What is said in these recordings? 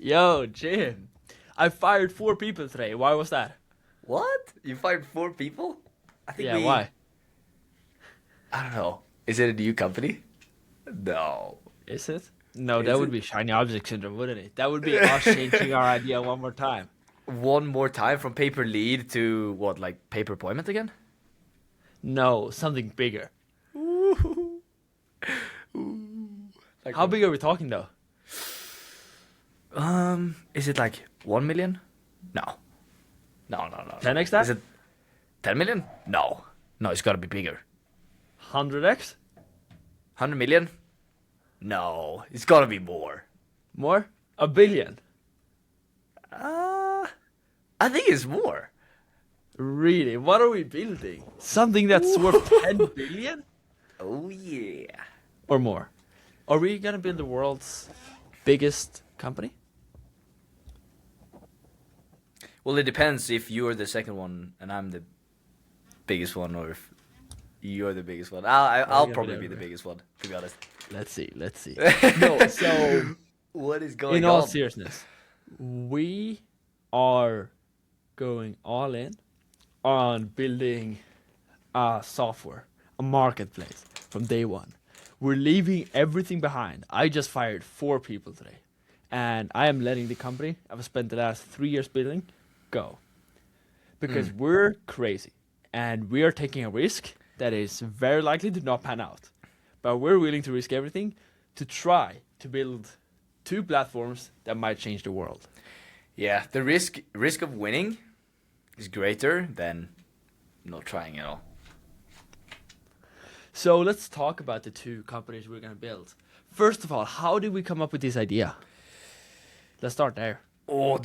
Yo, Jim. I fired 4 people today. Why was that? What? You fired 4 people? I think Yeah, we. why? I don't know. Is it a new company? No. Is it? No, that Is would it? be shiny object syndrome, wouldn't it? That would be us changing our idea one more time. One more time from paper lead to what, like paper appointment again? No, something bigger. Ooh. Ooh. Like How what? big are we talking though? Is it like 1 million? No. No, no, no, no. 10x Is that? it 10 million? No. No, it's gotta be bigger. 100x? 100 million? No, it's gotta be more. More? A billion? Uh, I think it's more. Really? What are we building? Something that's worth 10 billion? Oh yeah. Or more? Are we gonna build the world's biggest company? Well, it depends if you're the second one and I'm the biggest one, or if you're the biggest one. I'll gonna be probably the- be the biggest one, to be honest. Let's see, let's see. No, so What is going in all on? seriousness, we are going all in on building a software, a marketplace from day one. We're leaving everything behind. I just fired 4 people today, and I am letting the company I've spent the last 3 years building go because we're crazy and we are taking a risk that is very likely to not pan out. But we're willing to risk everything to try to build 2 platforms that might change the world. Yeah, the risk of winning is greater than not trying at all. So let's talk about the 2 companies we're gonna build. First of all, how did we come up with this idea? Let's start there. Oh,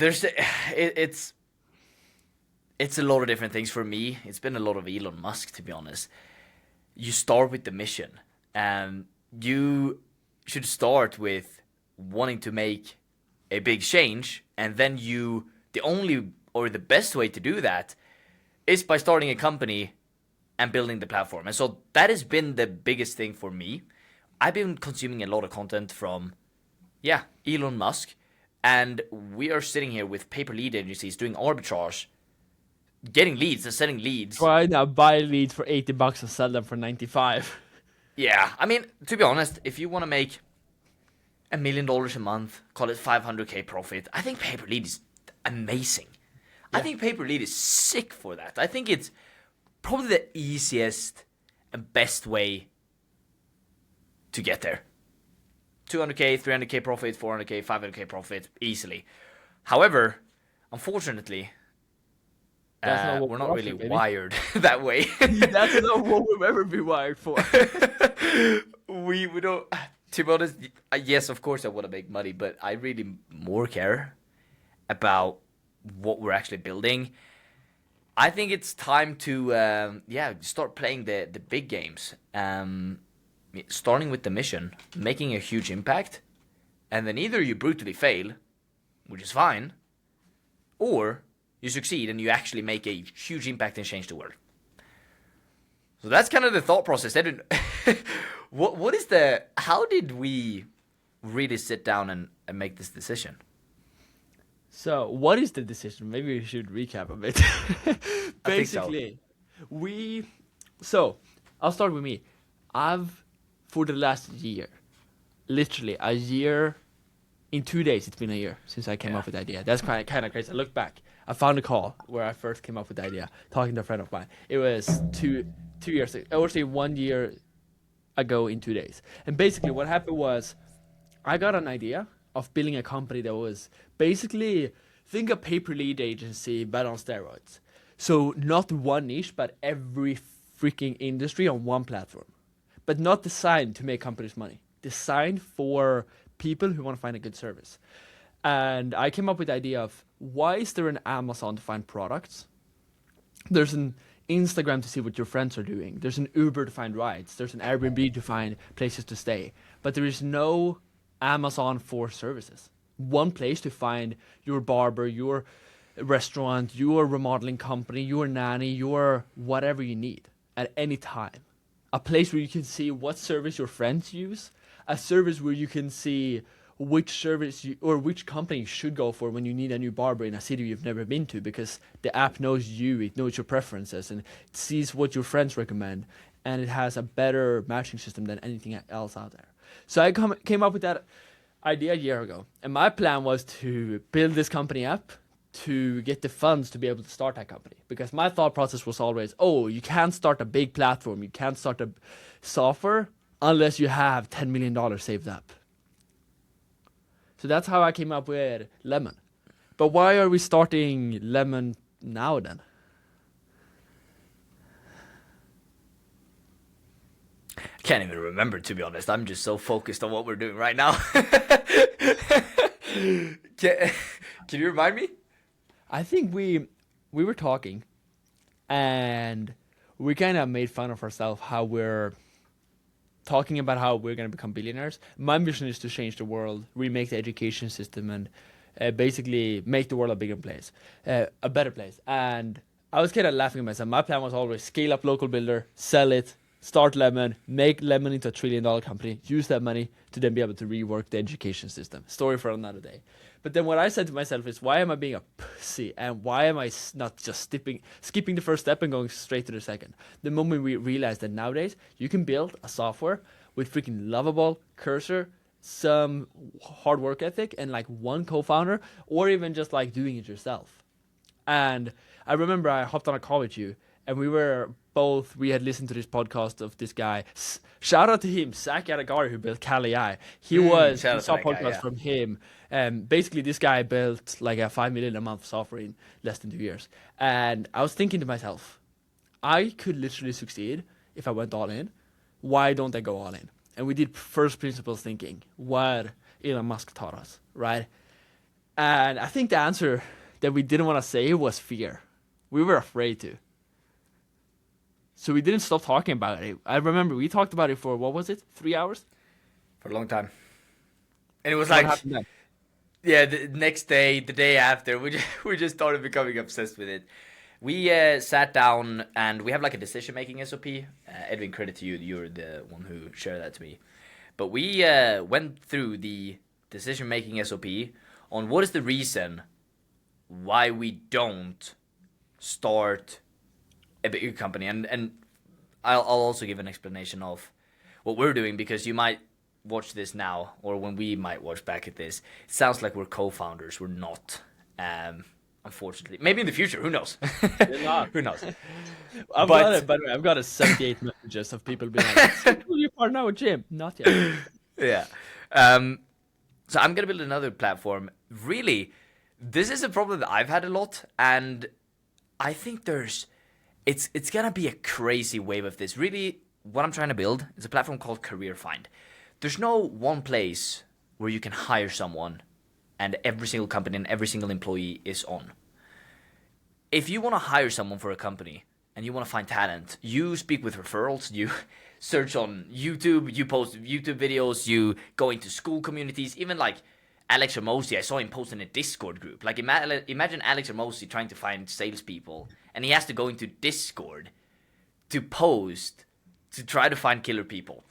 it's a lot of different things for me. It's been a lot of Elon Musk, to be honest. You start with the mission, and you should start with wanting to make a big change, and then the only or the best way to do that is by starting a company and building the platform. And so that has been the biggest thing for me. I've been consuming a lot of content from, yeah, Elon Musk, and we are sitting here with paper lead agencies doing arbitrage, getting leads and selling leads. Try now buy leads for $80 and sell them for 95. Yeah, I mean, to be honest, if you want to make $1 million a month, call it 500K profit, I think paper lead is amazing. I Yeah. think paper lead is sick for that. I think it's probably the easiest and best way to get there. 200K, 300K profit, 400K, 500K profit, easily. However, unfortunately, That's not what we're not we're really offering, baby. wired that way. That's not what we've ever been wired for. we don't. To be honest, yes, of course I want to make money, but I really more care about what we're actually building. I think it's time to start playing the big games. Starting with the mission, making a huge impact, and then either you brutally fail, which is fine, or you succeed and you actually make a huge impact and change the world. So that's kind of the thought process. What is the? How did we really sit down and make this decision? So, what is the decision? Maybe we should recap a bit. think so. Basically, so I'll start with me. I've, for the last year, literally a year, in 2 days, it's been a year since I came Yeah. up with the idea. That's kind of crazy. I look back. I found a call where I first came up with the idea, talking to a friend of mine. It was two years, I would say 1 year ago in 2 days. And basically what happened was I got an idea of building a company that was basically, think a paper lead agency but on steroids. So not one niche, but every freaking industry on one platform. But not designed to make companies money. Designed for people who want to find a good service. And I came up with the idea of, why is there an Amazon to find products? There's an Instagram to see what your friends are doing. There's an Uber to find rides. There's an Airbnb to find places to stay. But there is no Amazon for services. One place to find your barber, your restaurant, your remodeling company, your nanny, your whatever you need at any time. A place where you can see what service your friends use. A service where you can see which service or which company you should go for when you need a new barber in a city you've never been to, because the app knows you, it knows your preferences, and it sees what your friends recommend, and it has a better matching system than anything else out there. So I came up with that idea a year ago, and my plan was to build this company up to get the funds to be able to start that company, because my thought process was always, oh, you can't start a big platform, you can't start a software unless you have $10 million saved up. So that's how I came up with Lemon. But why are we starting Lemon now then? I can't even remember, to be honest. I'm just so focused on what we're doing right now. Can you remind me? I think we were talking, and we kind of made fun of ourselves how we're talking about how we're going to become billionaires. My mission is to change the world, remake the education system, and basically make the world a bigger place, a better place. And I was kind of laughing at myself. My plan was always scale up local builder, sell it, start Lemon, make Lemon into $1 trillion company, use that money to then be able to rework the education system. Story for another day. But then what I said to myself is, why am I being a pussy? And why am I not just skipping the first step and going straight to the second? The moment we realized that nowadays you can build a software with freaking lovable cursor, some hard work ethic, and like one co-founder, or even just like doing it yourself. And I remember I hopped on a call with you, and we had listened to this podcast of this guy. Shout out to him, Zach Yadagari, who built Kali-AI. We saw podcasts from him. Basically, this guy built like a $5 million a month software in less than 2 years. And I was thinking to myself, I could literally succeed if I went all in. Why don't I go all in? And we did first principles thinking, what Elon Musk taught us, right? And I think the answer that we didn't want to say was fear. We were afraid to. So we didn't stop talking about it. I remember we talked about it for, what was it, 3 hours? For a long time. And it was like, yeah, the next day, the day after, we just started becoming obsessed with it. We sat down, and we have like a decision-making SOP. Edwin, credit to you. You're the one who shared that to me. But we went through the decision-making SOP on what is the reason why we don't start a bigger company. And I'll also give an explanation of what we're doing, because you might watch this now, or when we might watch back at this, it sounds like we're co-founders. We're not. Unfortunately, maybe in the future, who knows? Who knows? By the way, I've got 78 messages of people being like, "Will you partner with Jim?" Not yet. Yeah. So I'm gonna build another platform. Really, this is a problem that I've had a lot, and I think it's gonna be a crazy wave of this. Really, what I'm trying to build is a platform called Career Find. There's no one place where you can hire someone and every single company and every single employee is on. If you want to hire someone for a company and you want to find talent, you speak with referrals, you search on YouTube, you post YouTube videos, you go into school communities, even like Alex Hormozi, I saw him post in a Discord group. Like imagine Alex Hormozi trying to find salespeople, and he has to go into Discord to post to try to find killer people.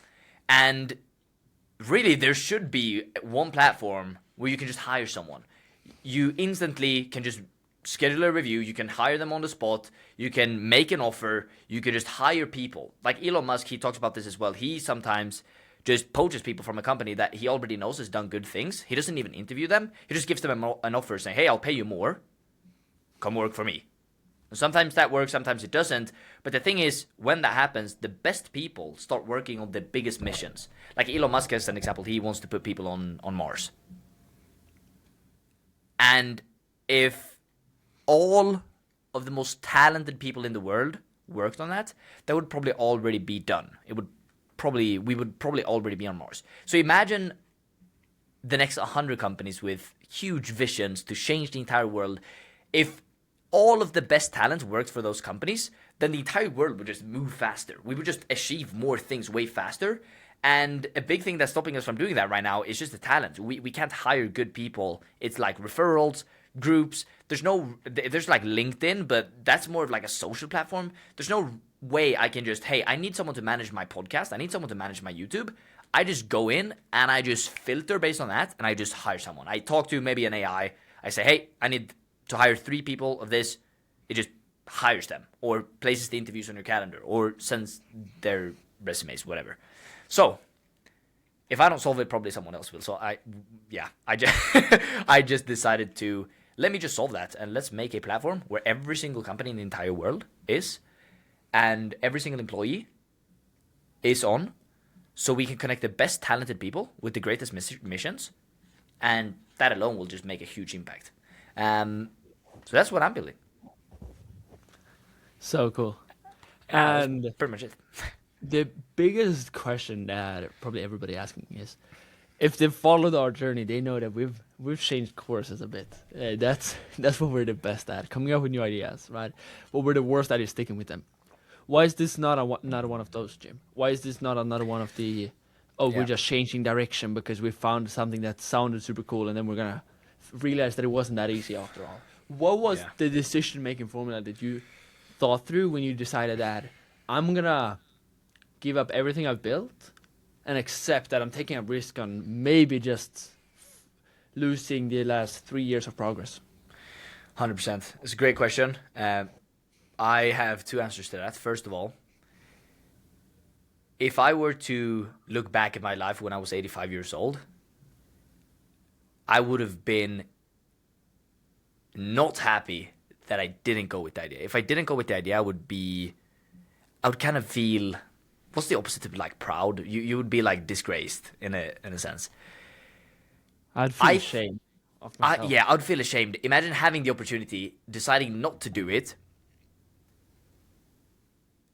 And really, there should be one platform where you can just hire someone. You instantly can just schedule a review, you can hire them on the spot, you can make an offer, you can just hire people. Like Elon Musk, he talks about this as well. He sometimes just poaches people from a company that he already knows has done good things. He doesn't even interview them. He just gives them an offer saying, hey, I'll pay you more. Come work for me. And sometimes that works, sometimes it doesn't. But the thing is, when that happens, the best people start working on the biggest missions. Like Elon Musk, as an example, he wants to put people on Mars. And if all of the most talented people in the world worked on that, that would probably already be done. We would probably already be on Mars. So imagine the next 100 companies with huge visions to change the entire world. If all of the best talent works for those companies, then the entire world would just move faster. We would just achieve more things way faster. And a big thing that's stopping us from doing that right now is just the talent. We can't hire good people. It's like referrals, groups. There's like LinkedIn, but that's more of like a social platform. There's no way I can just, hey, I need someone to manage my podcast. I need someone to manage my YouTube. I just go in and I just filter based on that, and I just hire someone. I talk to maybe an AI. I say, hey, I need to hire 3 people of this. It just hires them, or places the interviews on your calendar, or sends their resumes, whatever. So if I don't solve it, probably someone else will. So I just I just decided to let me just solve that, and let's make a platform where every single company in the entire world is, and every single employee is on, so we can connect the best talented people with the greatest missions, and that alone will just make a huge impact. So that's what I'm building. So cool. That's And pretty much it. the biggest question that probably everybody asking is, if they followed our journey, they know that we've changed courses a bit. That's what we're the best at, coming up with new ideas, right? But we're the worst at is sticking with them. Why is this not another one of those, Jim? Why is this not another one of the, oh, we're Yeah. just changing direction because we found something that sounded super cool, and then we're gonna realize that it wasn't that easy after all. What was Yeah. the decision-making formula that you thought through when you decided that I'm gonna give up everything I've built and accept that I'm taking a risk on maybe just losing the last 3 years of progress? 100%. It's a great question. I have 2 answers to that. First of all, if I were to look back at my life when I was 85 years old, I would have been not happy that I didn't go with the idea. If I didn't go with the idea, I would kind of feel, what's the opposite of like proud? You would be like disgraced in a sense. I'd feel I- ashamed of myself. Yeah, I would feel ashamed. Imagine having the opportunity, deciding not to do it.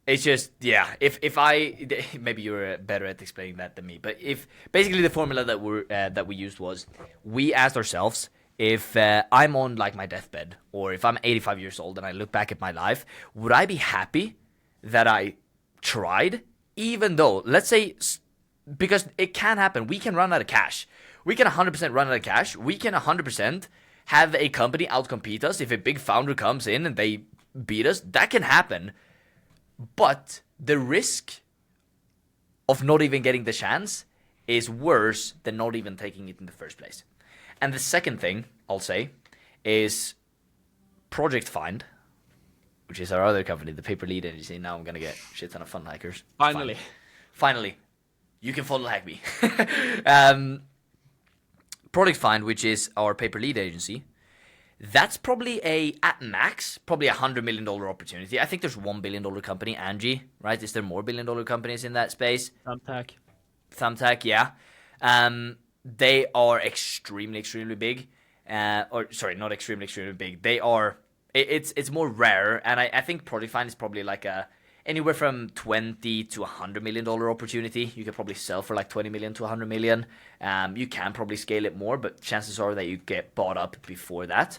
It's just, yeah. If I maybe you're better at explaining that than me, but if basically the formula that we used was, we asked ourselves, if I'm on like my deathbed, or if I'm 85 years old and I look back at my life, would I be happy that I tried, even though, let's say, because it can happen, we can run out of cash. We can 100% run out of cash. We can 100% have a company outcompete us. If a big founder comes in and they beat us, that can happen. But the risk of not even getting the chance is worse than not even taking it in the first place. And the second thing I'll say is Project Find, which is our other company, the paper lead agency. Now I'm going to get shit ton of fun hackers. Finally. Finally. You can follow hack me. Project Find, which is our paper lead agency, that's probably at max, probably $100 million opportunity. I think there's $1 billion company, Angie, right? Is there more $1 billion companies in that space? Thumbtack, yeah. They are extremely, extremely big. Or sorry, not extremely, extremely big. They are. It's more rare, and I think Project Find is probably like anywhere from 20 to $100 million opportunity. You could probably sell for like 20 million to 100 million. You can probably scale it more, but chances are that you get bought up before that.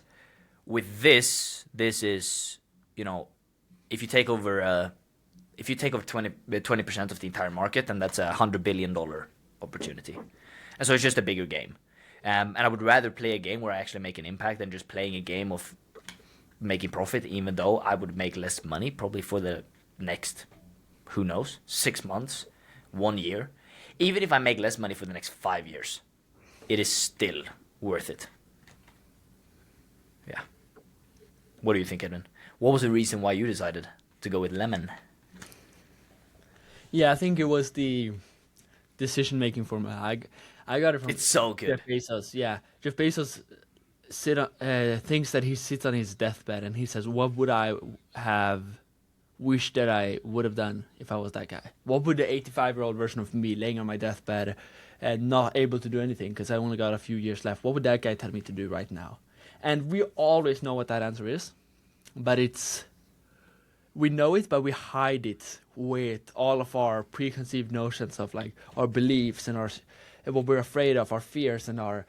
With this is, if you take over 20% of the entire market, then that's $100 billion opportunity. And so it's just a bigger game. And I would rather play a game where I actually make an impact than just playing a game of making profit, even though I would make less money probably for the next, who knows, 6 months, 1 year. Even if I make less money for the next 5 years, it is still worth it. Yeah. What do you think, Edwin? What was the reason why you decided to go with Lemon? Yeah, I think it was the decision-making formula. I got it from It's so good. Jeff Bezos. Yeah, Jeff Bezos thinks that he sits on his deathbed and he says, "What would I have wished that I would have done if I was that guy? What would the 85-year-old version of me laying on my deathbed and not able to do anything because I only got a few years left? What would that guy tell me to do right now?" And we always know what that answer is, but we know it, but we hide it with all of our preconceived notions of like our beliefs and what we're afraid of, our fears and our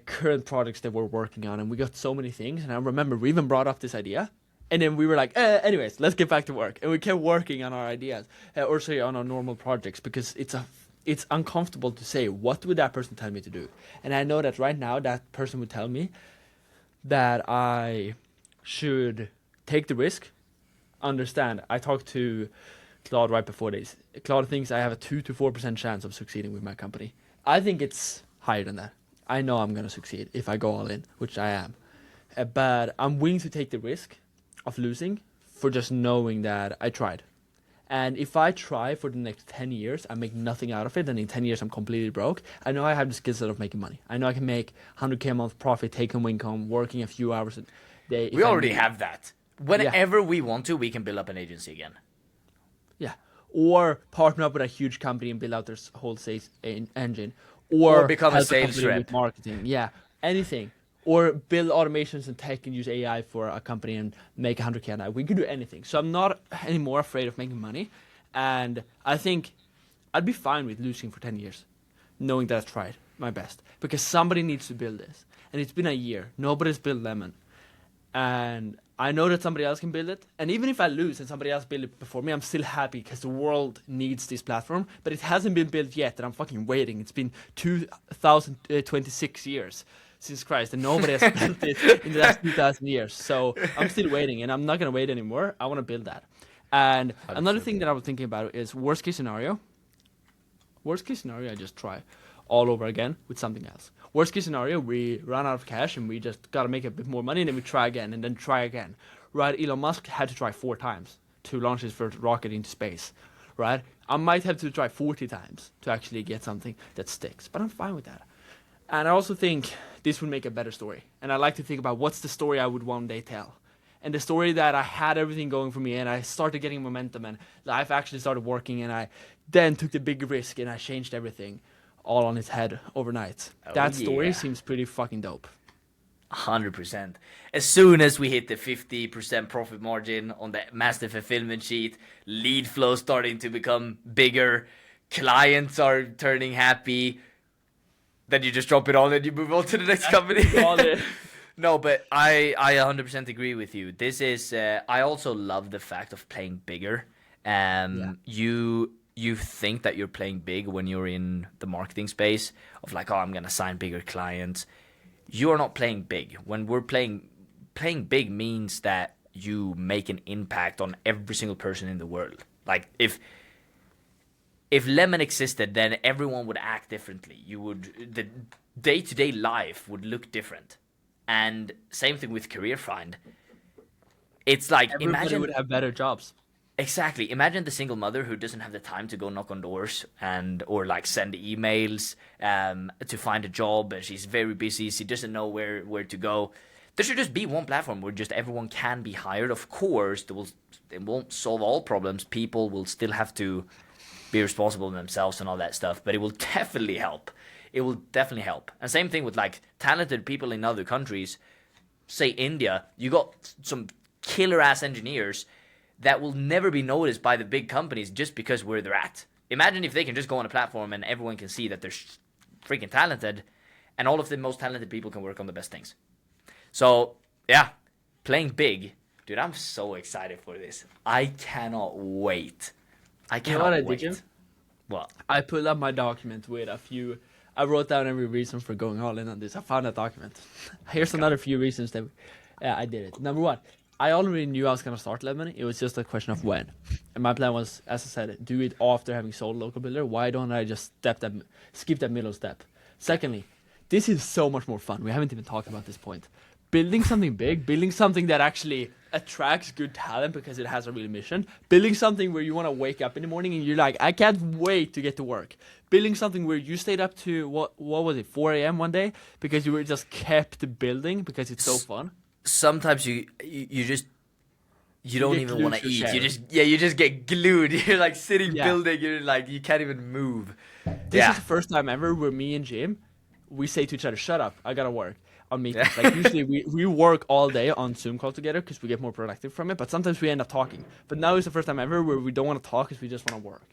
current projects that we're working on. And we got so many things. And I remember we even brought up this idea, and then we were like, anyways, let's get back to work. And we kept working on our ideas, or sorry, on our normal projects, because it's uncomfortable to say, what would that person tell me to do? And I know that right now that person would tell me that I should take the risk. Understand, I talked to Claude right before this. Claude thinks I have a 2 to 4% chance of succeeding with my company. I think it's higher than that. I know I'm gonna succeed if I go all in, which I am. But I'm willing to take the risk of losing for just knowing that I tried. And if I try for the next 10 years, I make nothing out of it, and in 10 years I'm completely broke, I know I have the skill set of making money. I know I can make 100K a month profit, take home income, working a few hours a day. We already have that. Whenever we want to, we can build up an agency again. Yeah. Or partner up with a huge company and build out their whole sales engine. Or become a help sales company rep. with marketing. Yeah. Anything. Or build automations and tech and use AI for a company and make 100K a night. We could do anything. So I'm not anymore afraid of making money. And I think I'd be fine with losing for 10 years, knowing that I've tried my best. Because somebody needs to build this. And it's been a year. Nobody's built Lemon. And I know that somebody else can build it. And even if I lose and somebody else build it before me, I'm still happy because the world needs this platform. But it hasn't been built yet, and I'm fucking waiting. It's been 2026 years since Christ, and nobody has built it in the last 2,000 years. So I'm still waiting, and I'm not going to wait anymore. I want to build that. And another thing that I was thinking about is worst case scenario. Worst case scenario, I just try all over again with something else. Worst case scenario, we run out of cash and we just gotta make a bit more money, and then we try again and then try again. Right? Elon Musk had to try 4 times to launch his first rocket into space. Right? I might have to try 40 times to actually get something that sticks, but I'm fine with that. And I also think this would make a better story. And I like to think about what's the story I would one day tell. And the story that I had everything going for me and I started getting momentum and life actually started working, and I then took the big risk and I changed everything all on its head overnight. That story seems pretty fucking dope. 100%. As soon as we hit the 50% profit margin on the master fulfillment sheet, lead flow starting to become bigger, clients are turning happy, then you just drop it all and you move on to the next company. No, but I 100% agree with you. This is I also love the fact of playing bigger. You think that you're playing big when you're in the marketing space of like, oh, I'm gonna sign bigger clients. You're not playing big. When we're playing big means that you make an impact on every single person in the world. Like if Lemon existed, then everyone would act differently. The day-to-day life would look different. And same thing with Career Find. It's like Everybody would have better jobs. Exactly. Imagine the single mother who doesn't have the time to go knock on doors or like send emails to find a job. And she's very busy. She doesn't know where to go. There should just be one platform where just everyone can be hired. Of course, it won't solve all problems. People will still have to be responsible themselves and all that stuff. But it will definitely help. It will definitely help. And same thing with like talented people in other countries. Say India, you got some killer ass engineers that will never be noticed by the big companies just because where they're at. Imagine if they can just go on a platform and everyone can see that they're freaking talented, and all of the most talented people can work on the best things. So, yeah, playing big. Dude, I'm so excited for this. I cannot wait. I cannot wait. What? I pulled up my document with I wrote down every reason for going all in on this. I found a document. Here's another few reasons that I did it. Number 1. I already knew I was going to start Lemon. It was just a question of when. And my plan was, as I said, do it after having sold Local Builder. Why don't I just skip that middle step? Secondly, this is so much more fun. We haven't even talked about this point. Building something big, building something that actually attracts good talent because it has a real mission. Building something where you want to wake up in the morning and you're like, I can't wait to get to work. Building something where you stayed up to, what was it, 4 a.m. one day? Because you were just kept building because it's so fun. Sometimes you don't even want to eat. You just get glued. You're like sitting building. You're like you can't even move. This is the first time ever where me and Jim, we say to each other, "Shut up! I gotta work." On meetings, like usually we work all day on Zoom call together because we get more productive from it. But sometimes we end up talking. But now it's the first time ever where we don't want to talk because we just want to work.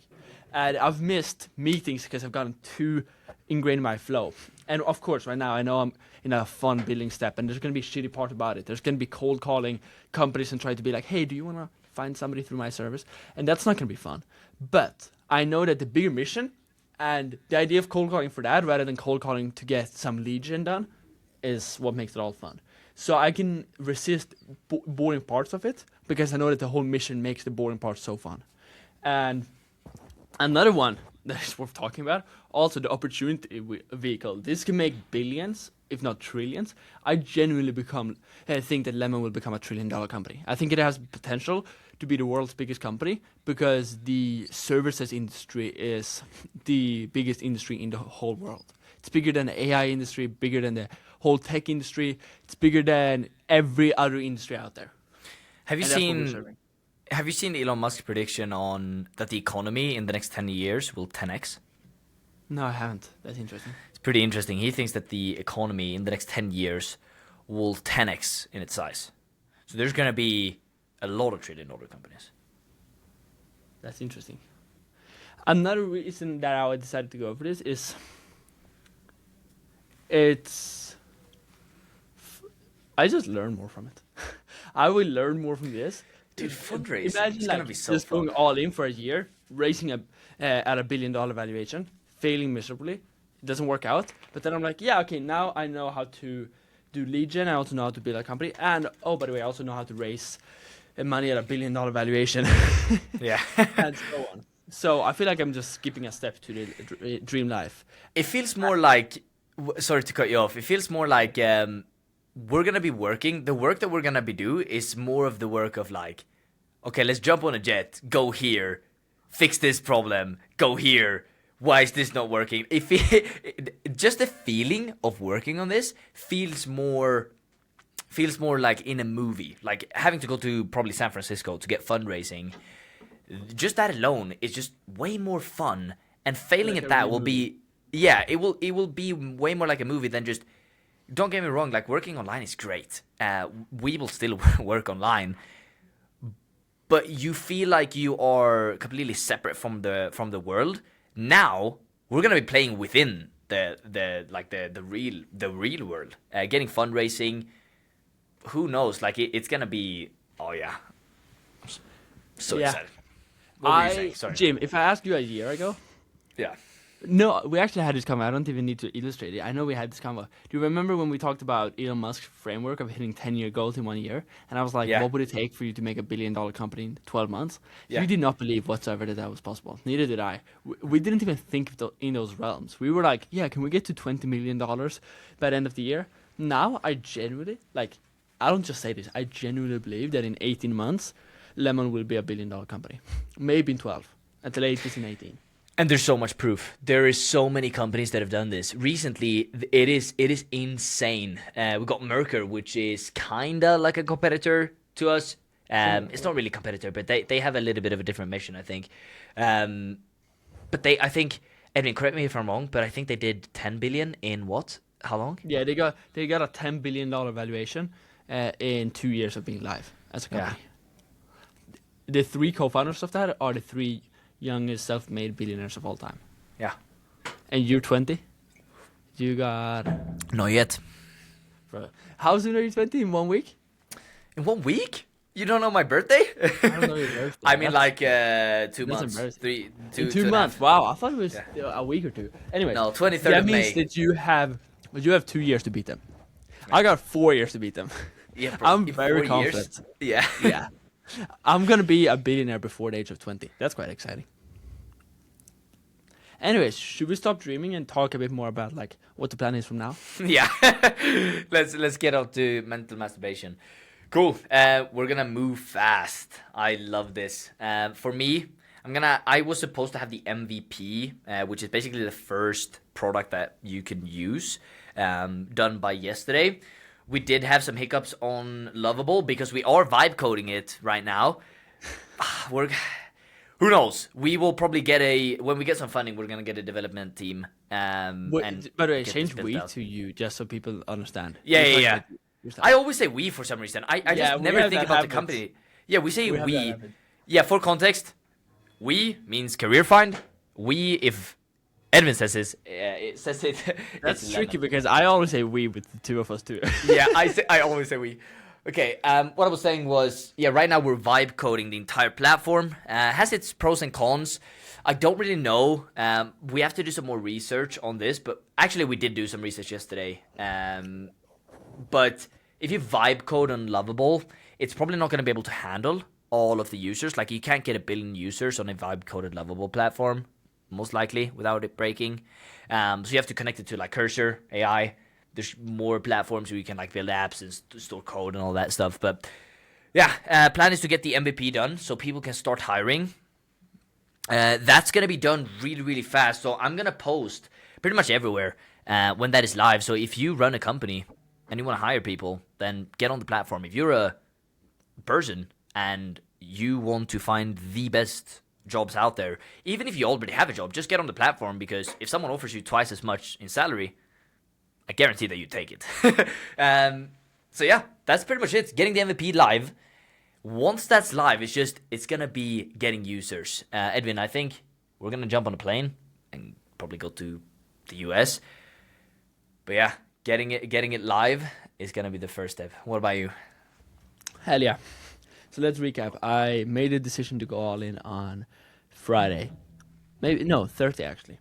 And I've missed meetings because I've gotten too ingrained in my flow. And of course, right now I know I'm in a fun building step, and there's going to be a shitty part about it. There's going to be cold calling companies and trying to be like, hey, do you want to find somebody through my service? And that's not going to be fun. But I know that the bigger mission and the idea of cold calling for that rather than cold calling to get some lead gen done is what makes it all fun. So I can resist boring parts of it because I know that the whole mission makes the boring parts so fun. And another one that is worth talking about, also the opportunity vehicle. This can make billions, if not trillions. I genuinely think that Lemon will become a $1 trillion company. I think it has potential to be the world's biggest company because the services industry is the biggest industry in the whole world. It's bigger than the AI industry, bigger than the whole tech industry. It's bigger than every other industry out there. Have you And that's what we're seen serving. have you seen Elon Musk's prediction on that the economy in the next 10 years will 10x? No, I haven't. That's interesting. It's pretty interesting. He thinks that the economy in the next 10 years will 10x in its size. So there's going to be a lot of trillion-dollar companies. That's interesting. Another reason that I decided to go for this is I just learn more from it. I will learn more from this. Dude, fundraising. Imagine It's like gonna be so just fun. going all in for a year, raising at $1 billion valuation, failing miserably. It doesn't work out. But then I'm like, yeah, okay, now I know how to do lead gen. I also know how to build a company. And, oh, by the way, I also know how to raise money at $1 billion valuation. Yeah. And so on. So I feel like I'm just skipping a step to the dream life. It feels more like, sorry to cut you off. It feels more like we're gonna be working. The work that we're gonna be do is more of the work of like, okay, let's jump on a jet, go here, fix this problem, go here. Why is this not working? Just the feeling of working on this feels more like in a movie, like having to go to probably San Francisco to get fundraising. Just that alone is just way more fun, and failing Like at a that real will be, yeah, it will be way more like a movie than just. Don't get me wrong, like working online is great. We will still work online, but you feel like you are completely separate from the world. Now we're gonna be playing within the real world, getting fundraising. Who knows? Like it's gonna be. Oh yeah, so Yeah. excited. What were you saying? Sorry. Jim, if I asked you a year ago, Yeah. no, we actually had this convo. I don't even need to illustrate it. I know we had this convo. Do you remember when we talked about Elon Musk's framework of hitting 10-year goals in 1 year? And I was like, Yeah. what would it take for you to make $1 billion company in 12 months? Yeah. You did not believe whatsoever that was possible. Neither did I. We didn't even think in those realms. We were like, yeah, can we get to $20 million by the end of the year? Now, I genuinely, like, I don't just say this. I genuinely believe that in 18 months, Lemon will be $1 billion company. Maybe in 12. At the latest in 18. And there's so much proof. There is so many companies that have done this. Recently, it is insane. We got Merkur, which is kinda like a competitor to us. It's not really a competitor, but they have a little bit of a different mission, I think. But I think, Edwin, correct me if I'm wrong, but I think they did 10 billion in what? How long? Yeah, they got a $10 billion valuation in 2 years of being live as a company. The 3 co-founders of that are the 3 youngest self-made billionaires of all time. Yeah. And you're 20. You got. Not yet. Bro, how soon are you 20? In 1 week? In 1 week? You don't know my birthday? I don't know your birthday. I mean, That's- like 2 that's months. embarrassing. Two in 2 and a months. half. Wow, I thought it was a week or two. Anyway, No, 23rd that of means May. that you have 2 years to beat them. I got 4 years to beat them. Yeah, bro, I'm in very 4 years? confident. Yeah. Yeah. I'm gonna be a billionaire before the age of 20. That's quite exciting. Anyways, should we stop dreaming and talk a bit more about like what the plan is from now? Yeah. let's get out to mental masturbation. Cool. We're gonna move fast. I love this. For me, I was supposed to have the MVP, which is basically the first product that you can use, done by yesterday. We did have some hiccups on Lovable because we are vibe coding it right now. Who knows? We will probably when we get some funding, we're gonna get a development team. And By the way, get this change built we out. to you just so people understand. Yeah, You're yeah, talking yeah. about yourself. I always say we for some reason. I Yeah, just we never have think that about the habit. company. Yeah, we say We have that we. habit. Yeah, for context, we means career find. We, if Edwin says this, it says it. That's it's tricky lemon. because I always say we with the two of us too. Yeah, I always say we. Okay, what I was saying was, yeah, right now we're vibe coding the entire platform. Has its pros and cons. I don't really know. We have to do some more research on this, but actually we did do some research yesterday. But if you vibe code on Lovable, it's probably not going to be able to handle all of the users. Like, you can't get 1 billion users on a vibe-coded Lovable platform, most likely, without it breaking. So you have to connect it to like Cursor AI. There's more platforms where you can like build apps and store code and all that stuff. But yeah, plan is to get the MVP done so people can start hiring. That's gonna be done really, really fast. So I'm gonna post pretty much everywhere when that is live. So if you run a company and you want to hire people, then get on the platform. If you're a person and you want to find the best jobs out there, even if you already have a job, just get on the platform, because if someone offers you twice as much in salary, I guarantee that you take it. So yeah, that's pretty much it. Getting the MVP live. Once that's live, it's gonna be getting users. Edvin, I think we're gonna jump on a plane and probably go to the US. But yeah, getting it live is gonna be the first step. What about you? Hell yeah. So let's recap. I made a decision to go all in on Friday. Thursday actually.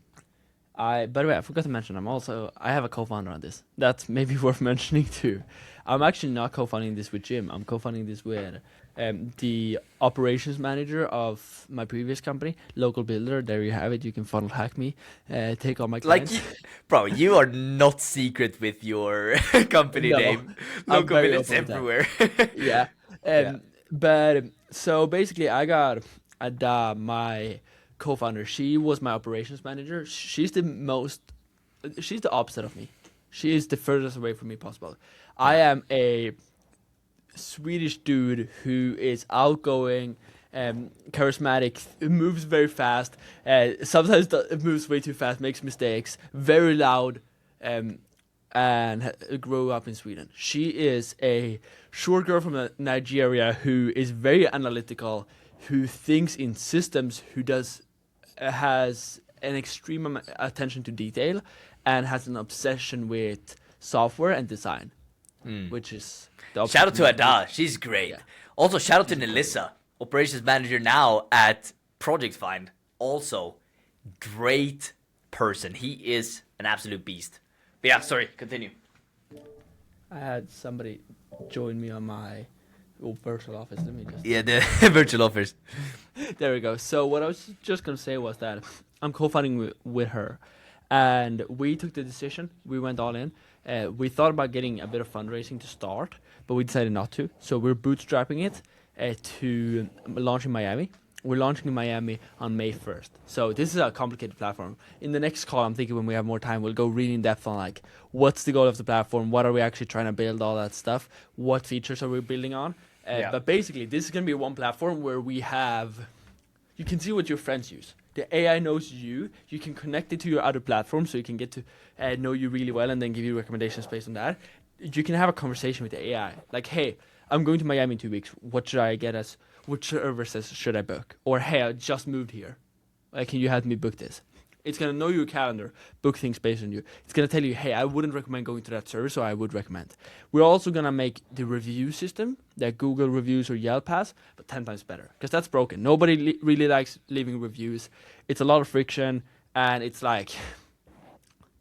By the way, I forgot to mention, I have a co-founder on this. That's maybe worth mentioning too. I'm actually not co-founding this with Jim. I'm co-founding this with the operations manager of my previous company, Local Builder. There you have it. You can funnel hack me, take all my clients. Bro, you are not secret with your company name. Local Builders everywhere. Yeah. But so basically, I got Ada, my co-founder. She was my operations manager. She's the opposite of me. She is the furthest away from me possible. I am a Swedish dude who is outgoing, charismatic, moves very fast. Sometimes moves way too fast, makes mistakes, very loud, and grew up in Sweden. She is a short girl from Nigeria who is very analytical, who thinks in systems, who has an extreme attention to detail, and has an obsession with software and design, which is shout out to Ada. She's great. Yeah. Also, shout out to Nelissa, operations manager now at Project Find. Also, great person. He is an absolute beast. But yeah, sorry, continue. I had somebody join me on my virtual office. Let me just... Yeah, the virtual office. There we go. So what I was just going to say was that I'm co-founding with her. And we took the decision. We went all in. We thought about getting a bit of fundraising to start, but we decided not to. So we're bootstrapping it to launch in Miami. We're launching in Miami on May 1st. So this is a complicated platform. In the next call, I'm thinking when we have more time, we'll go really in depth on like what's the goal of the platform, what are we actually trying to build, all that stuff, what features are we building on. But basically, this is going to be one platform where you can see what your friends use. The AI knows you. You can connect it to your other platforms, so you can get to know you really well and then give you recommendations based on that. You can have a conversation with the AI. Like, hey, I'm going to Miami in 2 weeks. What should I get as? Which services should I book? Or, hey, I just moved here. Can you help me book this? It's going to know your calendar, book things based on you. It's going to tell you, hey, I wouldn't recommend going to that service, or I would recommend. We're also going to make the review system that Google Reviews or Yelp has, but 10 times better, because that's broken. Nobody really likes leaving reviews. It's a lot of friction, and it's like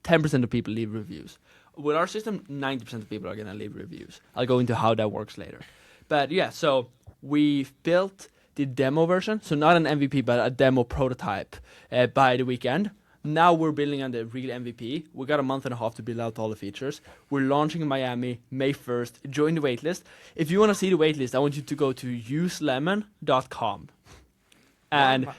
10% of people leave reviews. With our system, 90% of people are going to leave reviews. I'll go into how that works later. But yeah, so we've built the demo version, so not an MVP, but a demo prototype by the weekend. Now we're building on the real MVP. We got a month and a half to build out all the features. We're launching in Miami May 1st. Join the waitlist. If you want to see the waitlist, I want you to go to uselemon.com. And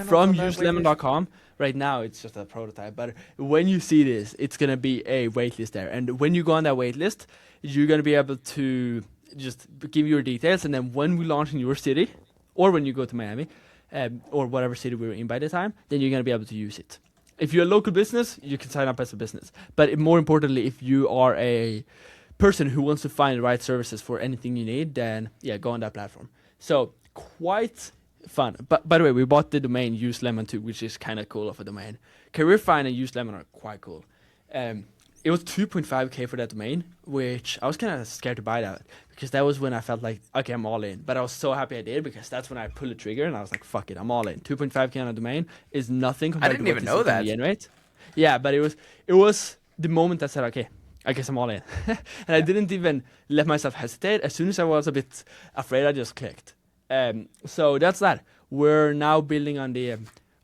from uselemon.com, right now it's just a prototype, but when you see this, it's going to be a waitlist there. And when you go on that waitlist, you're going to be able to just give your details, and then when we launch in your city, or when you go to Miami, or whatever city we're in by the time, then you're going to be able to use it. If you're a local business, you can sign up as a business. But more importantly, if you are a person who wants to find the right services for anything you need, then yeah, go on that platform. So quite fun. But by the way, we bought the domain uselemon too, which is kind of cool of a domain. CareerFind and uselemon are quite cool. It was 2.5k for that domain, which I was kind of scared to buy that, because that was when I felt like, okay, I'm all in. But I was so happy I did, because that's when I pulled the trigger and I was like, fuck it, I'm all in. 2.5k on a domain is nothing compared to what even know that. Right? Yeah, but it was the moment that said, okay, I guess I'm all in. And I didn't even let myself hesitate. As soon as I was a bit afraid, I just clicked. So that's that. We're now building on the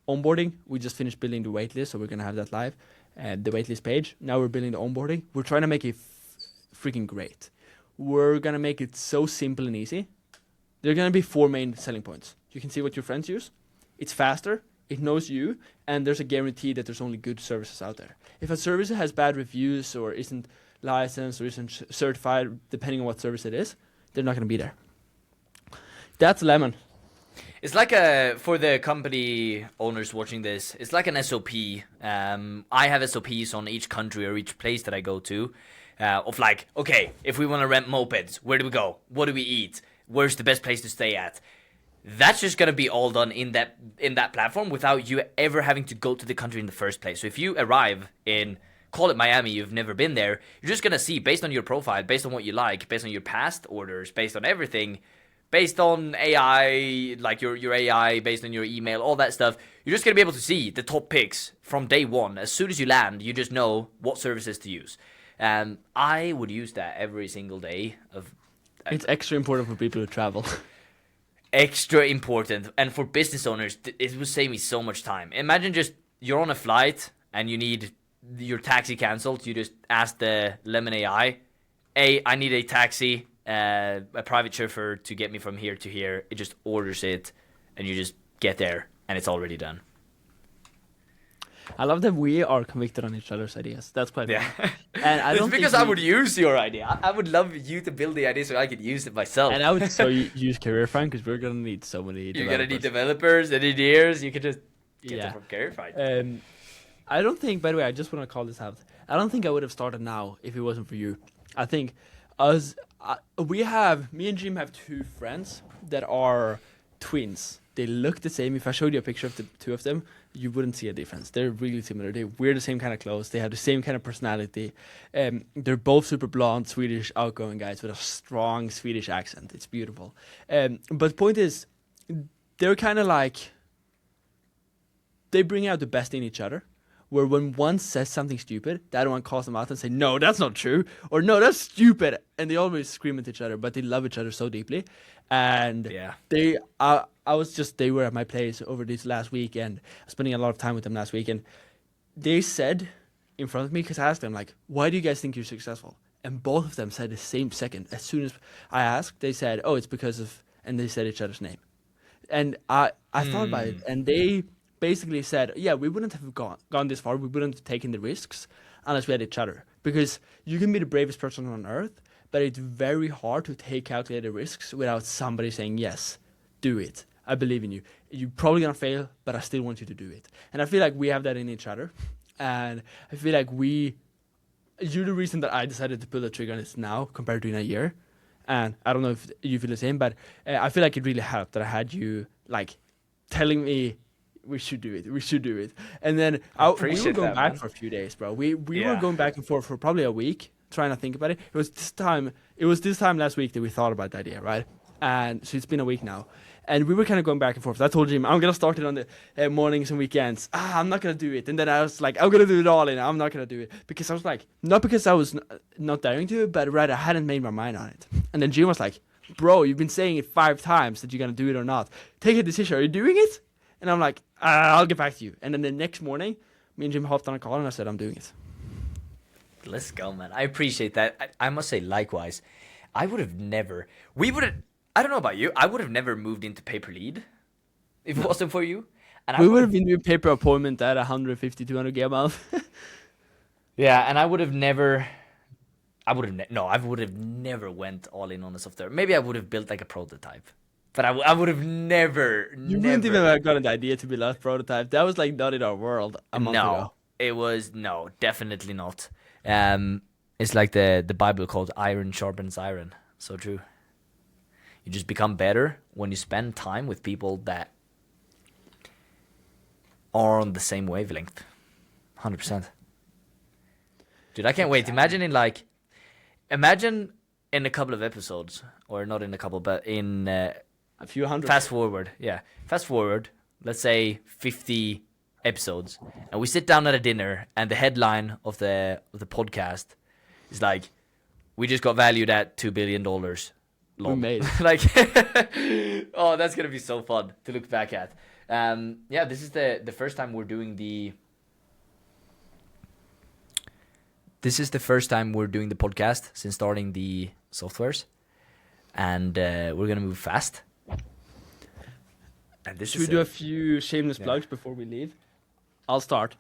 onboarding. We just finished building the waitlist, so we're gonna have that live. The waitlist page. Now we're building the onboarding. We're trying to make it freaking great. We're gonna make it so simple and easy. There are gonna be 4 main selling points. You can see what your friends use. It's faster. It knows you, and there's a guarantee that there's only good services out there. If a service has bad reviews or isn't licensed or isn't certified, depending on what service it is, they're not gonna be there. That's Lemon. It's like for the company owners watching this, it's like an SOP. I have SOPs on each country or each place that I go to, of like, okay, if we want to rent mopeds, where do we go? What do we eat? Where's the best place to stay at? That's just gonna be all done in that platform without you ever having to go to the country in the first place. So if you arrive in, call it Miami, you've never been there, you're just gonna see based on your profile, based on what you like, based on your past orders, based on everything. Based on AI, like your AI, based on your email, all that stuff, you're just going to be able to see the top picks from day one. As soon as you land, you just know what services to use. I would use that every single day. It's extra important for people who travel. Extra important. And for business owners, it would save me so much time. Imagine just you're on a flight and you need your taxi canceled. You just ask the Lemon AI, hey, I need a taxi. A private chauffeur to get me from here to here. It just orders it, and you just get there, and it's already done. I love that we are convicted on each other's ideas. That's quite fun. And I don't because I would use your idea. I would love you to build the idea so I could use it myself. And I would use CareerFind because we're gonna need so many. You're gonna need developers, engineers. You can just get them from CareerFind. I don't think. By the way, I just want to call this out. I don't think I would have started now if it wasn't for you. I think me and Jim have 2 friends that are twins. They look the same. If I showed you a picture of the 2 of them, you wouldn't see a difference. They're really similar. They wear the same kind of clothes. They have the same kind of personality. They're both super blonde, Swedish, outgoing guys with a strong Swedish accent. It's beautiful. But the point is, they're kind of like, they bring out the best in each other. Where when one says something stupid, the other one calls them out and say, no, that's not true, or no, that's stupid, and they always scream at each other, but they love each other so deeply. And they were at my place over this last week, and spending a lot of time with them last week, and they said in front of me, because I asked them, like, why do you guys think you're successful? And both of them said the same second. As soon as I asked, they said, oh, it's because of, and they said each other's name. And I thought about it, and they basically said, yeah, we wouldn't have gone this far, we wouldn't have taken the risks unless we had each other. Because you can be the bravest person on earth, but it's very hard to take calculated risks without somebody saying, yes, do it. I believe in you. You're probably going to fail, but I still want you to do it. And I feel like we have that in each other. And I feel like you're the reason that I decided to pull the trigger on this now compared to in a year. And I don't know if you feel the same, but I feel like it really helped that I had you like telling me, we should do it. And then we were going back for a few days, bro. We were going back and forth for probably a week, trying to think about it. It was this time last week that we thought about the idea, right? And so it's been a week now. And we were kind of going back and forth. I told Jim, I'm going to start it on the mornings and weekends. I'm not going to do it. And then I was like, I'm going to do it all in. I'm not going to do it. Because I was like, not because I was not daring to, but rather I hadn't made my mind on it. And then Jim was like, bro, you've been saying it 5 times that you're going to do it or not. Take a decision. Are you doing it? And I'm like, I'll get back to you. And then the next morning, me and Jim hopped on a call and I said, I'm doing it. Let's go, man. I appreciate that. I must say, likewise, I would have never, I don't know about you, I would have never moved into pay per lead if it wasn't for you. And we would have been doing pay per appointment at 150, 200 a month. Yeah, and I would have never went all in on the software. Maybe I would have built like a prototype. But I would have never. You wouldn't even have gotten the idea to build a prototype. That was like not in our world a month ago. It was definitely not. It's like the Bible called iron sharpens iron. So true. You just become better when you spend time with people that are on the same wavelength. 100%. Dude, I can't wait. Imagine in a couple of episodes, or not in a couple, but in a few hundred. Fast forward, let's say 50 episodes, and we sit down at a dinner, and the headline of the podcast is like, we just got valued at $2 billion. lol. made it. Like, oh, that's gonna be so fun to look back at. Yeah, this is the first time we're doing the. This is the first time we're doing the podcast since starting the softwares, and we're gonna move fast. And this Should is we do a few shameless Yeah. plugs before we leave? I'll start.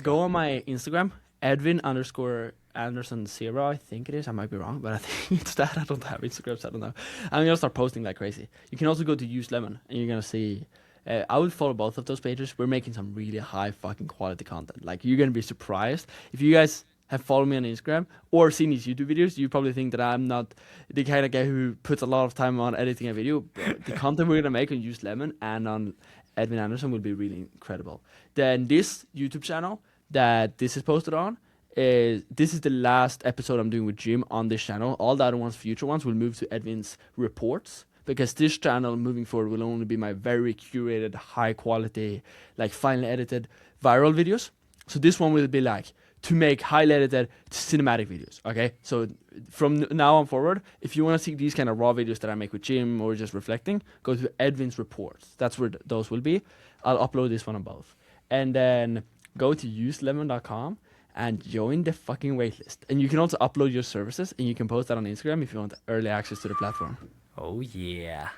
Go on my Instagram, Edwin_Anderson0, I think it is. I might be wrong, but I think it's that. I don't have Instagram, so I don't know. I'm gonna start posting like crazy. You can also go to Use Lemon, and you're gonna see. I would follow both of those pages. We're making some really high fucking quality content. Like, you're gonna be surprised if you guys have followed me on Instagram or seen these YouTube videos. You probably think that I'm not the kind of guy who puts a lot of time on editing a video. But the content we're gonna make on Use Lemon and on Edwin Anderson will be really incredible. Then this YouTube channel that this is posted on this is the last episode I'm doing with Jim on this channel. All the other ones, future ones, will move to Edwin's reports, because this channel moving forward will only be my very curated, high quality, like finely edited viral videos. So this one will be like to make highly edited cinematic videos. Okay, so from now on forward, if you want to see these kind of raw videos that I make with Jim or just reflecting, go to Edwin's reports. That's where those will be. I'll upload this one on both, and then go to uselemon.com and join the fucking waitlist. And you can also upload your services, and you can post that on Instagram if you want early access to the platform. Oh yeah.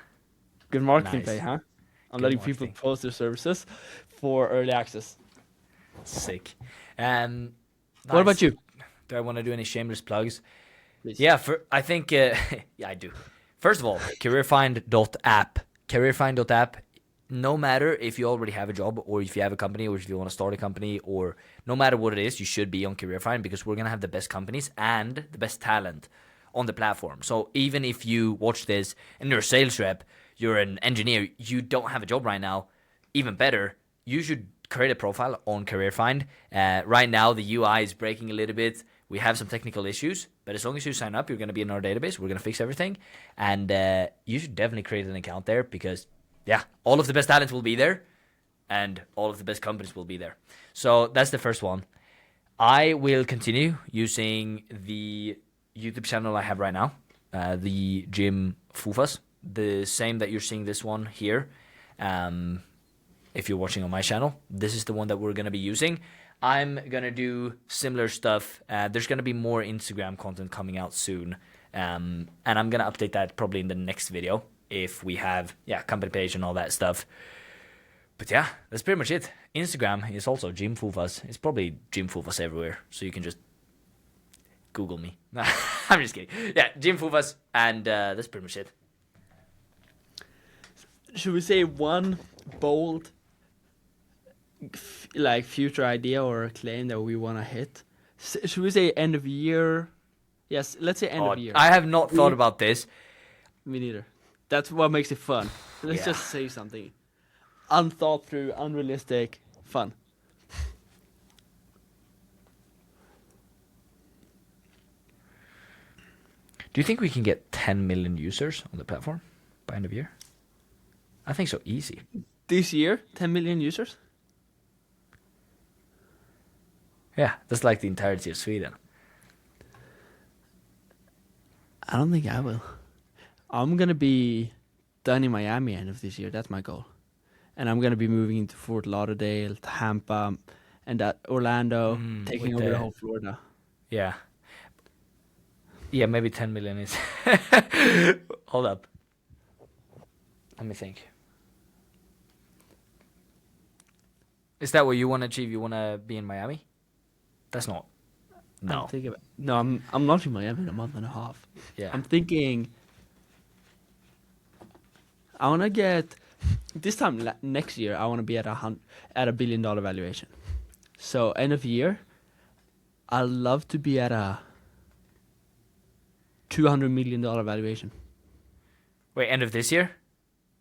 Good marketing Nice. play, huh? I'm Good letting marketing. people post their services for early access. Sick. What about you? Do I want to do any shameless plugs? Please. Yeah, I think yeah, I do. First of all, careerfind.app. Careerfind.app. No matter if you already have a job or if you have a company or if you want to start a company, or no matter what it is, you should be on Careerfind, because we're going to have the best companies and the best talent on the platform. So even if you watch this and you're a sales rep, you're an engineer, you don't have a job right now, even better, you should create a profile on Careerfind. Right now, the UI is breaking a little bit. We have some technical issues, but as long as you sign up, you're going to be in our database. We're going to fix everything. And you should definitely create an account there, because, yeah, all of the best talent will be there and all of the best companies will be there. So that's the first one. I will continue using the YouTube channel I have right now, the Jim Fufas, the same that you're seeing this one here. If you're watching on my channel, this is the one that we're going to be using. I'm going to do similar stuff. There's going to be more Instagram content coming out soon. And I'm going to update that probably in the next video if we have, company page and all that stuff. But yeah, that's pretty much it. Instagram is also Jim Fufas. It's probably Jim Fufas everywhere. So you can just Google me. I'm just kidding. Yeah, Jim Fufas. And that's pretty much it. Should we say one bold like future idea or claim that we want to hit? Should we say end of year? Yes, let's say end of year. I have not thought about this. Me neither. That's what makes it fun. Let's just say something unthought through, unrealistic, fun. Do you think we can get 10 million users on the platform by end of year? I think so, easy. This year, 10 million users? Yeah, that's like the entirety of Sweden. I don't think I will. I'm going to be done in Miami end of this year. That's my goal. And I'm going to be moving into Fort Lauderdale, Tampa, and that Orlando, taking over the whole Florida. Yeah. Yeah, maybe 10 million is... Hold up. Let me think. Is that what you want to achieve? You want to be in Miami? That's not... No. I'm not in Miami in a month and a half. Yeah. I'm thinking I want to get this time next year. I want to be at $1 billion valuation. So end of year, I'd love to be at a $200 million valuation. Wait, end of this year?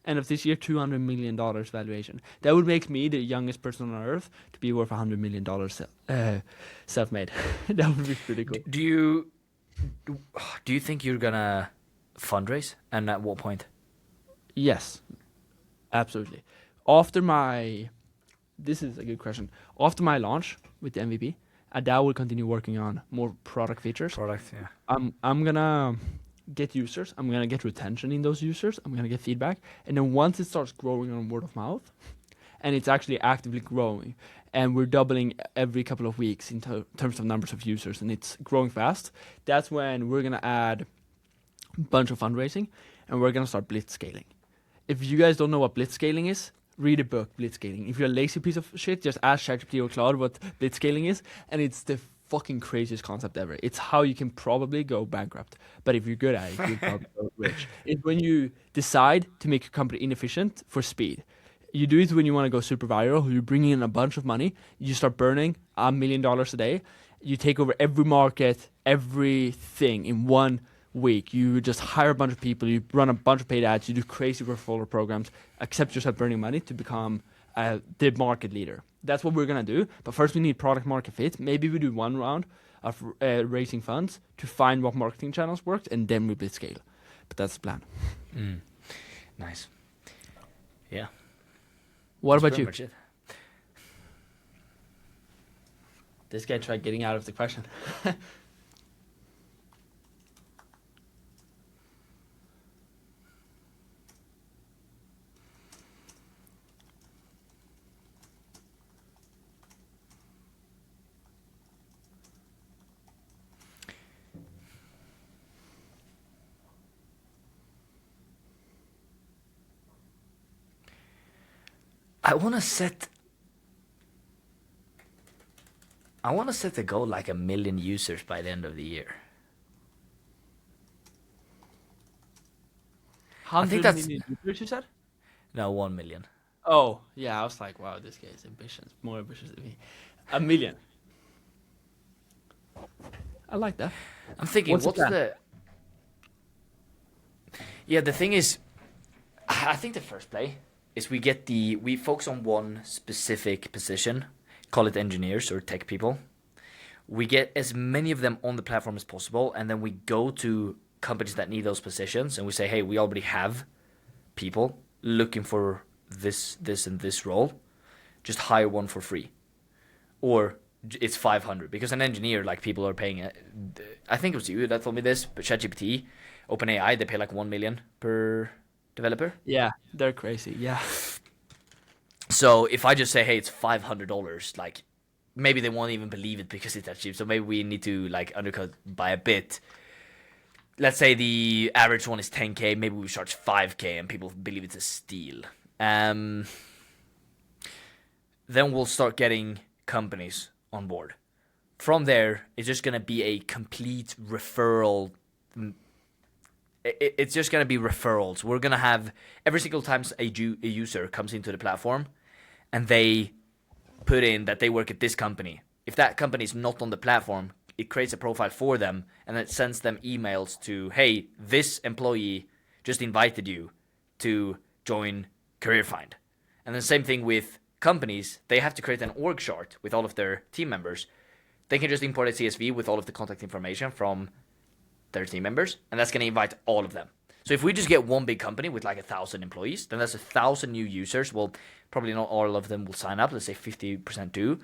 End of this year, $200 million valuation. That would make me the youngest person on earth to be worth $100 million self-made. That would be pretty cool. Do you think you're gonna fundraise? And at what point? Yes, absolutely. This is a good question. After my launch with the MVP, Adele will continue working on more product features. Product, yeah. I'm gonna get users. I'm gonna get retention in those users. I'm gonna get feedback, and then once it starts growing on word of mouth, and it's actually actively growing, and we're doubling every couple of weeks in terms of numbers of users, and it's growing fast. That's when we're gonna add a bunch of fundraising, and we're gonna start blitzscaling. If you guys don't know what blitzscaling is, read a book, Blitzscaling. If you're a lazy piece of shit, just ask ChatGPT or Claude what blitzscaling is, and it's the fucking craziest concept ever. It's how you can probably go bankrupt, but if you're good at it, you'll probably go rich. It's when you decide to make your company inefficient for speed. You do it when you want to go super viral. You bring in a bunch of money. You start burning $1 million a day. You take over every market, everything in 1 week. You just hire a bunch of people. You run a bunch of paid ads. You do crazy referral programs. Accept yourself burning money to become the market leader. That's what we're gonna do. But first, we need product market fit. Maybe we do 1 round of raising funds to find what marketing channels work, and then we blitzscale. But that's the plan. Nice. Yeah. What That's about pretty you? much it. This guy tried getting out of the question. I want to set the goal like 1 million users by the end of the year. I think 100 that's million users, you said? no 1 million. Oh, yeah. I was like, wow, this guy is ambitious. More ambitious than me. 1 million. I like that. I'm thinking, What's the what's plan? the? Yeah, the thing is, I think the first play is we focus on one specific position, call it engineers or tech people. We get as many of them on the platform as possible, and then we go to companies that need those positions, and we say, hey, we already have people looking for this, and this role. Just hire one for free, or it's 500 because an engineer, like, people are paying. I think it was you that told me this, but ChatGPT, OpenAI, they pay like 1 million per developer. Yeah, they're crazy. Yeah. So if I just say, hey, it's $500, like, maybe they won't even believe it because it's that cheap. So maybe we need to, like, undercut by a bit. Let's say the average one is 10K. Maybe we charge 5K and people believe it's a steal. Then we'll start getting companies on board. From there, it's just going to be a complete referral. It's just going to be referrals. We're going to have every single time a user comes into the platform and they put in that they work at this company. If that company is not on the platform, it creates a profile for them and it sends them emails to, hey, this employee just invited you to join CareerFind. And the same thing with companies. They have to create an org chart with all of their team members. They can just import a CSV with all of the contact information from their team members, and that's going to invite all of them. So if we just get one big company with like 1,000 employees, then that's 1,000 new users. Well, probably not all of them will sign up. Let's say 50% do.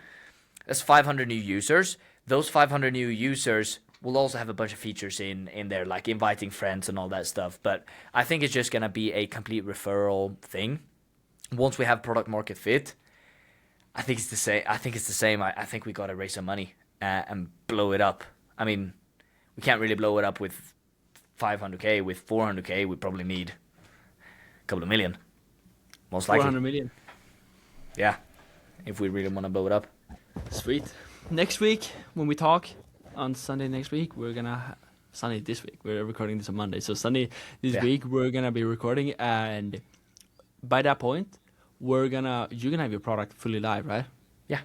That's 500 new users. Those 500 new users will also have a bunch of features in there, like inviting friends and all that stuff. But I think it's just going to be a complete referral thing. Once we have product market fit, I think it's the same. I think we got to raise some money and blow it up. I mean, we can't really blow it up with 500K. With 400K, we probably need a couple of million. Most likely. 400 million. Yeah. If we really want to blow it up. Sweet. Next week, when we talk on Sunday next week, we're gonna Sunday this week. We're recording this on Monday, so Sunday this week we're gonna be recording, and by that point, you're gonna have your product fully live, right? Yeah.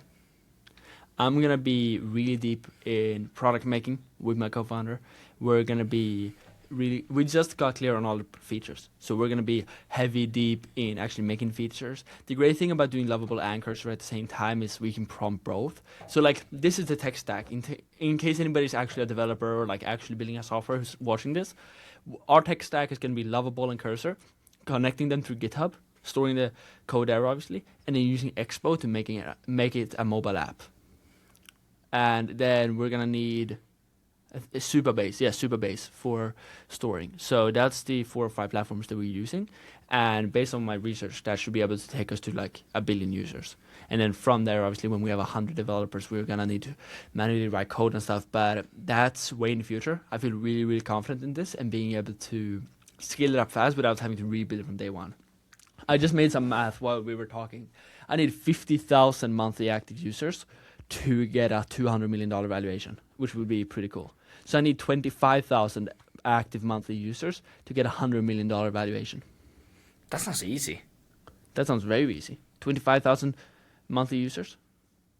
I'm gonna be really deep in product making with my co-founder. We're gonna be we just got clear on all the features, so we're gonna be heavy deep in actually making features. The great thing about doing Lovable and Cursor at the same time is we can prompt both. So like, this is the tech stack. In case anybody's actually a developer or like actually building a software who's watching this, our tech stack is gonna be Lovable and Cursor, connecting them through GitHub, storing the code there obviously, and then using Expo to make it a mobile app. And then we're gonna need Supabase, yeah, Supabase for storing. So that's the 4 or 5 platforms that we're using, and based on my research, that should be able to take us to like 1 billion users. And then from there, obviously, when we have 100 developers, we're gonna need to manually write code and stuff. But that's way in the future. I feel really, really confident in this and being able to scale it up fast without having to rebuild it from day one. I just made some math while we were talking. I need 50,000 monthly active users to get a $200 million valuation, which would be pretty cool. So I need 25,000 active monthly users to get a $100 million valuation. That sounds easy. That sounds very easy. 25,000 monthly users.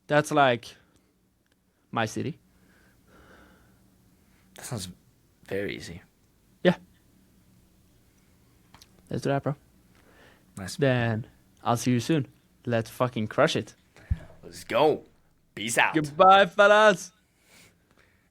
That's like my city. That sounds very easy. Yeah. Let's do that, bro. Nice. Then I'll see you soon. Let's fucking crush it. Let's go. Peace out. Goodbye, fellas.